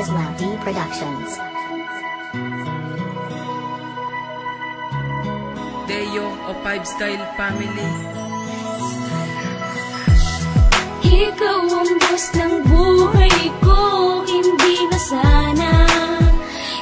Isla V Productions. Deo o Five Style Family. Ikaw ang boss ng buhay ko, hindi na sana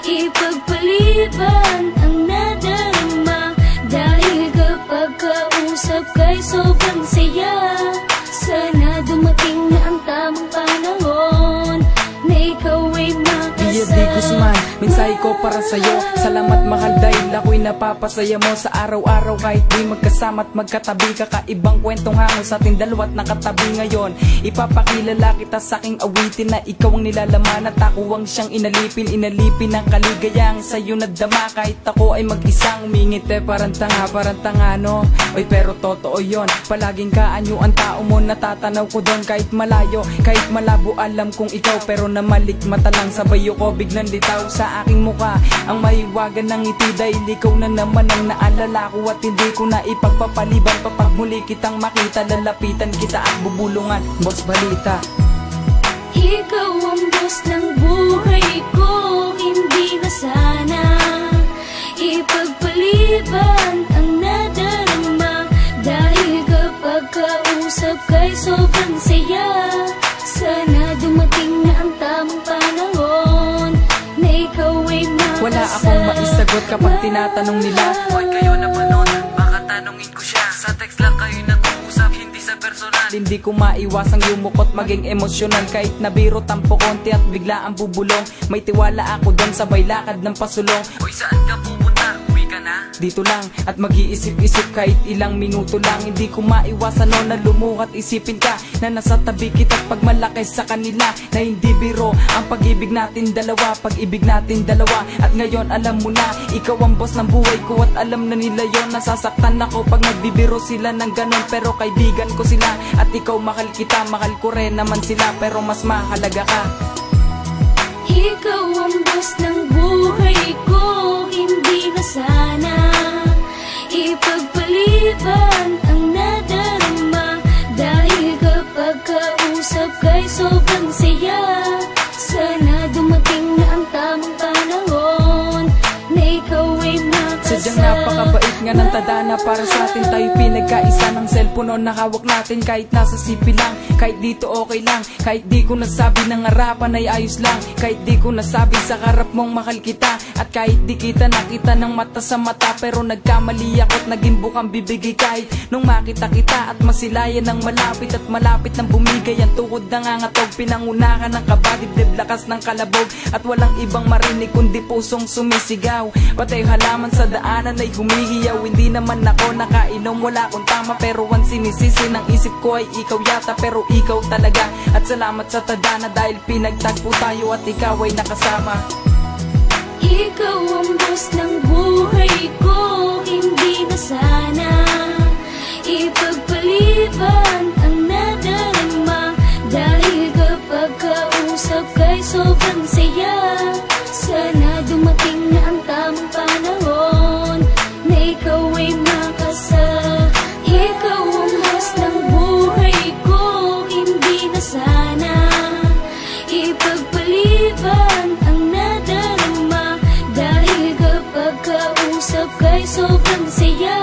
ipagpaliban ang nadarama. Dahil kapag kausap kay sobrang saya. Sana dumating na ang tamang panahon na ikaw ay makasama. Iya di Guzman, mensahe ko para sa'yo. Salamat mahal dahil ako'y napapasaya mo sa araw-araw. Kahit di magkasama't magkatabi, kakaibang kwentong hango sa ating dalawa't nakatabi ngayon. Ipapakilala kita sa aking awitin na ikaw ang nilalaman at ako ang siyang inalipin ng kaligayang sa'yo nadama. Kahit ako ay mag-isang umingit parang tanga no. Oy pero totoo yon, palaging kaanyo ang tao mo, natatanaw ko doon. Kahit malayo, kahit malabo, alam kong ikaw. Pero namalikmata lang sabay ko, biglang litaw sa aking muka ang mahiwagan ng ngiti. Dahil ikaw na naman ang naalala ko at hindi ko na ipagpapaliban. Kapag muli kitang makita, lalapitan kita at bubulungan. Boss Balita. Ikaw ang boss ng buhay ko, hindi na sana ipagpaliban ang nadarama. Dahil kapag kausap kay sobrang saya. Sana dumating na ang tamang panahon na ikaw ay makasama. Wala akong maisagot kapag tinatanong nila, hoy kayo na ba nun? Baka tanongin ko siya. Sa text lang kayo nag-uusap, hindi sa personal. Hindi ko maiwasang yumukot, maging emosyonal. Kahit nabiro tampo konti at bigla ang bubulong. May tiwala ako doon, sabay lakad ng pasulong. Hoy saan ka pupunta? Uwi ka na? Dito lang at mag-iisip-isip kahit ilang minuto lang. Hindi ko maiwasan na lumukat isipin ka na nasa tabi kita't pagmalaki sa kanila. Na hindi biro ang pag-ibig natin dalawa, pag-ibig natin dalawa. At ngayon alam mo na, ikaw ang boss ng buhay ko. At alam na nila yon, nasasaktan ako pag nagbibiro sila ng ganon. Pero kaibigan ko sila at ikaw mahal kita, mahal ko rin naman sila. Pero mas mahalaga ka. Ikaw ang boss ng buhay ko, hindi na sana ipagpaliban ang nadarama. Dahil kapag kausap kay sobrang saya. Sana dumating na ang tamang panahon na ikaw ay makasama. Sadyang napakabait nga ng tadhana para sa atin. Tayo pinagkaisa ng cellphone na hawak natin. Kahit nasa sipi lang, kahit dito okay lang. Kahit di ko nasabi ng harapan ay ayos lang. Kahit di ko nasabi sa harap mong mahal kita. At kahit di kita nakita ng mata sa mata. Pero nagkamali ako't naging bukang bibigay. Kahit nung makita kita at masilayan ng malapit. At malapit ng bumigay ang tuhod ng angatog. Pinangunahan ng kabadibdib, lakas ng kalabog. At walang ibang marinig kundi pusong sumisigaw. Patay halaman sa daanan ay humihiyaw. Hindi naman ako nakainom, wala akong tama. Pero ang sinisisi ng isip ko ay ikaw yata. Pero ikaw talaga. At salamat sa tadhana dahil pinagtagpo tayo at ikaw ay nakasama. Ikaw ang boss ng buhay ko, hindi na sana ipagpaliban ang nadarama. Dahil kapag kausap kay sobrang saya. Sana dumating na ang tamang panahon na ikaw ay makasama. Ikaw ang boss ng buhay ko, hindi na sana ipagpaliban ang nadarama. Dahil kapag kausap kay sobrang saya.